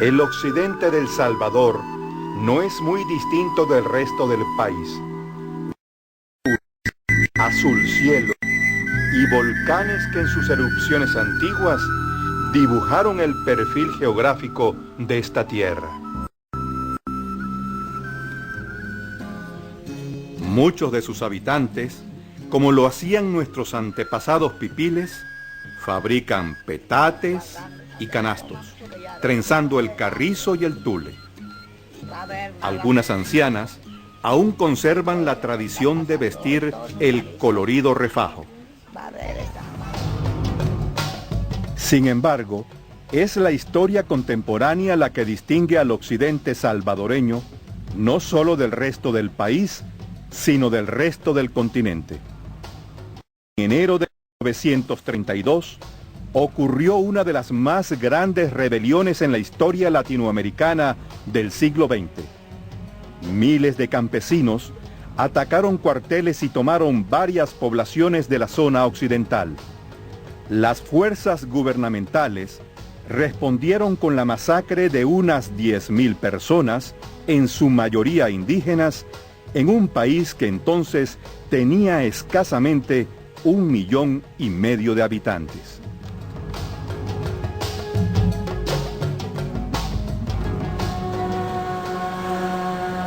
El occidente del Salvador no es muy distinto del resto del país. Azul cielo y volcanes que en sus erupciones antiguas dibujaron el perfil geográfico de esta tierra. Muchos de sus habitantes, como lo hacían nuestros antepasados pipiles, fabrican petates y canastos, trenzando el carrizo y el tule. Algunas ancianas aún conservan la tradición de vestir el colorido refajo. Sin embargo, es la historia contemporánea la que distingue al occidente salvadoreño, no solo del resto del país, sino del resto del continente. En enero de 1932, ocurrió una de las más grandes rebeliones en la historia latinoamericana del siglo XX. Miles de campesinos atacaron cuarteles y tomaron varias poblaciones de la zona occidental. Las fuerzas gubernamentales respondieron con la masacre de unas 10.000 personas, en su mayoría indígenas, en un país que entonces tenía escasamente 1,5 millones de habitantes.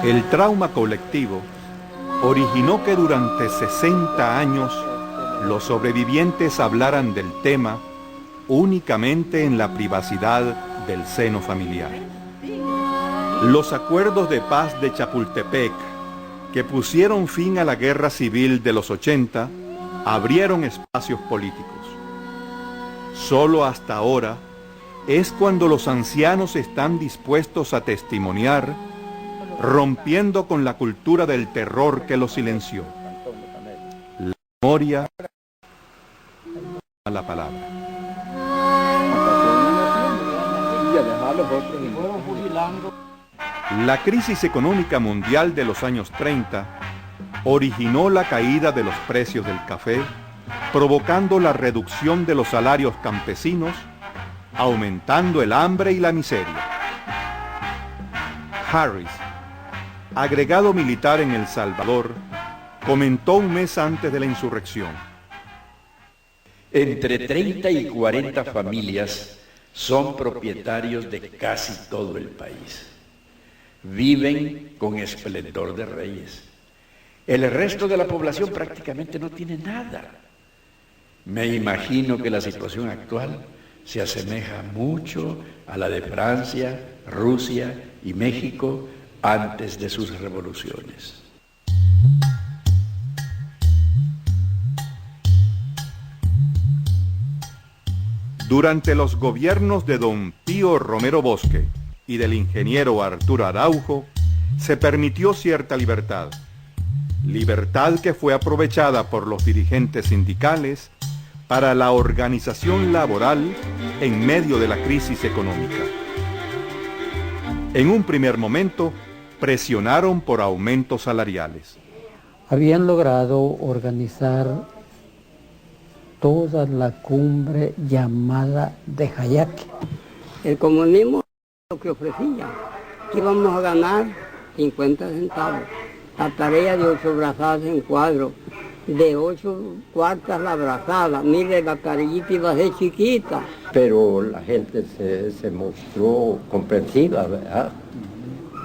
El trauma colectivo originó que durante 60 años los sobrevivientes hablaran del tema únicamente en la privacidad del seno familiar. Los acuerdos de paz de Chapultepec, que pusieron fin a la guerra civil de los 80, abrieron espacios políticos. Solo hasta ahora es cuando los ancianos están dispuestos a testimoniar, rompiendo con la cultura del terror que los silenció. La memoria a la palabra. La crisis económica mundial de los años 30 originó la caída de los precios del café, provocando la reducción de los salarios campesinos, aumentando el hambre y la miseria. Harris, agregado militar en El Salvador, comentó un mes antes de la insurrección: entre 30 y 40 familias son propietarios de casi todo el país. Viven con esplendor de reyes. El resto de la población prácticamente no tiene nada. Me imagino que la situación actual se asemeja mucho a la de Francia, Rusia y México antes de sus revoluciones. Durante los gobiernos de don Pío Romero Bosque y del ingeniero Arturo Araujo, se permitió cierta libertad. Libertad que fue aprovechada por los dirigentes sindicales para la organización laboral en medio de la crisis económica. En un primer momento, presionaron por aumentos salariales. Habían logrado organizar toda la cumbre llamada de Jayaque. El comunismo lo que ofrecía, que íbamos a ganar 50 centavos, la tarea de 8 brazadas en cuadro, de 8 cuartas la brazada, mire la carillita iba a ser chiquita. Pero la gente se mostró comprensiva, ¿verdad?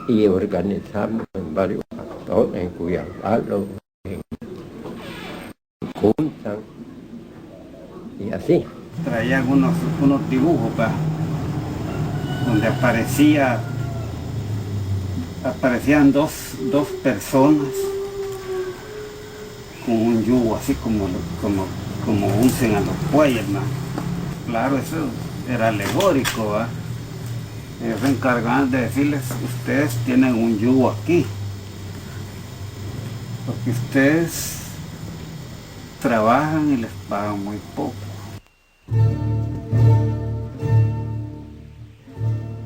Y organizamos en varios factores, en Cuyabalo, en Junta, y así. Traían unos dibujos, donde aparecían dos personas con un yugo así como usen a los bueyes, ¿no? Claro, eso era alegórico, ¿va? Ellos se encargaban de decirles: ustedes tienen un yugo aquí, porque ustedes trabajan y les pagan muy poco.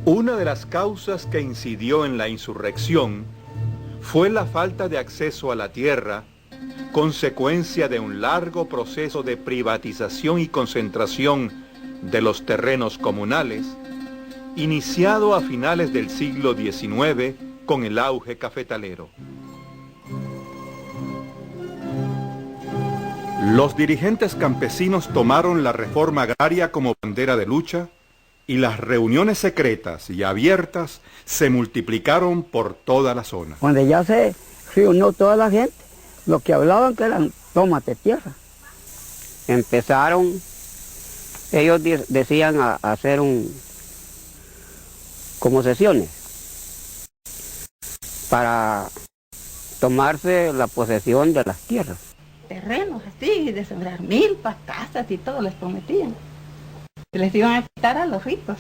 Una de las causas que incidió en la insurrección fue la falta de acceso a la tierra, consecuencia de un largo proceso de privatización y concentración de los terrenos comunales, iniciado a finales del siglo XIX con el auge cafetalero. Los dirigentes campesinos tomaron la reforma agraria como bandera de lucha y las reuniones secretas y abiertas se multiplicaron por toda la zona. Cuando ya se reunió toda la gente, lo que hablaban que eran tomas de tierra. Empezaron, ellos decían a hacer como sesiones para tomarse la posesión de las tierras. Terrenos así, de sembrar milpas, casas y todo les prometían. Les iban a quitar a los ricos.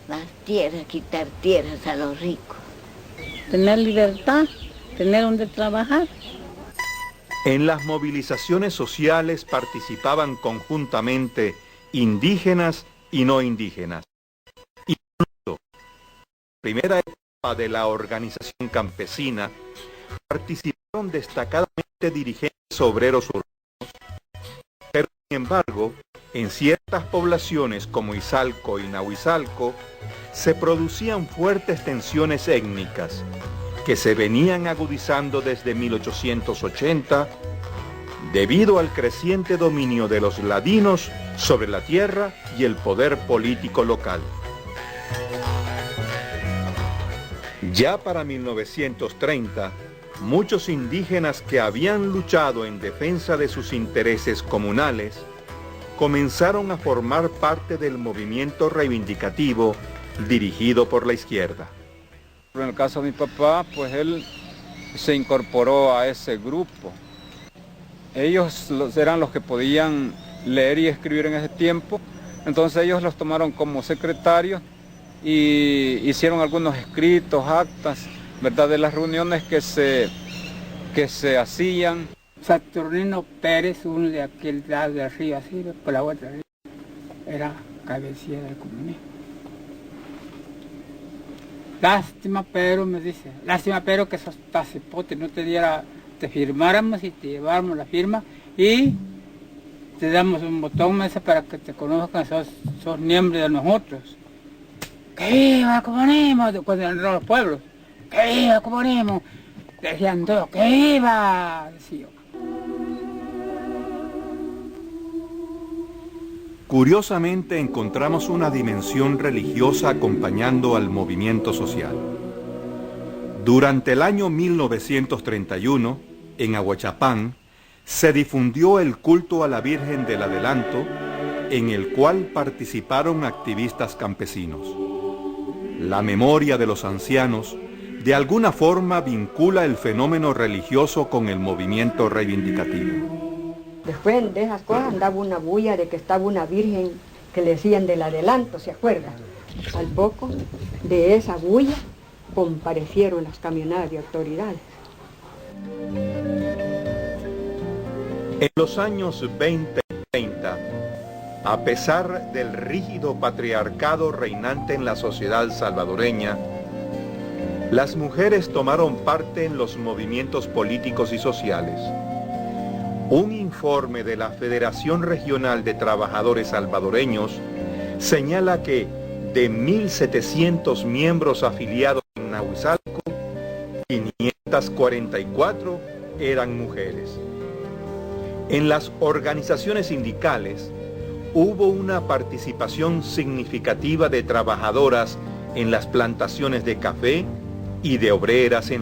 Las tierras, quitar tierras a los ricos. Tener libertad, tener donde trabajar. En las movilizaciones sociales participaban conjuntamente indígenas y no indígenas. Incluso, en la primera etapa de la organización campesina, participaron destacadamente dirigentes obreros urbanos, pero sin embargo, en ciertas poblaciones como Izalco y Nahuizalco, se producían fuertes tensiones étnicas que se venían agudizando desde 1880 debido al creciente dominio de los ladinos sobre la tierra y el poder político local. Ya para 1930, muchos indígenas que habían luchado en defensa de sus intereses comunales comenzaron a formar parte del movimiento reivindicativo dirigido por la izquierda. En el caso de mi papá, pues él se incorporó a ese grupo. Ellos eran los que podían leer y escribir en ese tiempo, entonces ellos los tomaron como secretarios y hicieron algunos escritos, actas, ¿verdad?, de las reuniones que se hacían. Saturnino Pérez, uno de aquel lado de arriba, así, por la otra, era cabecilla del comunismo. Lástima, pero me dice, lástima, pero que esos tacipotes no te firmáramos y te lleváramos la firma y te damos un botón, me dice, para que te conozcan, sos miembros de nosotros. ¡Que viva el comunismo! Cuando eran los pueblos, ¡que viva el comunismo! Decían todos, ¡que viva! Decía. Curiosamente encontramos una dimensión religiosa acompañando al movimiento social. Durante el año 1931, en Ahuachapán, se difundió el culto a la Virgen del Adelanto, en el cual participaron activistas campesinos. La memoria de los ancianos de alguna forma vincula el fenómeno religioso con el movimiento reivindicativo. Después de esas cosas andaba una bulla de que estaba una virgen que le decían del Adelanto, ¿se acuerdan? Al poco de esa bulla comparecieron las camionadas de autoridades. En los años 20 y 30, a pesar del rígido patriarcado reinante en la sociedad salvadoreña, las mujeres tomaron parte en los movimientos políticos y sociales. Un informe de la Federación Regional de Trabajadores Salvadoreños señala que de 1.700 miembros afiliados en Nahuizalco, 544 eran mujeres. En las organizaciones sindicales hubo una participación significativa de trabajadoras en las plantaciones de café y de obreras en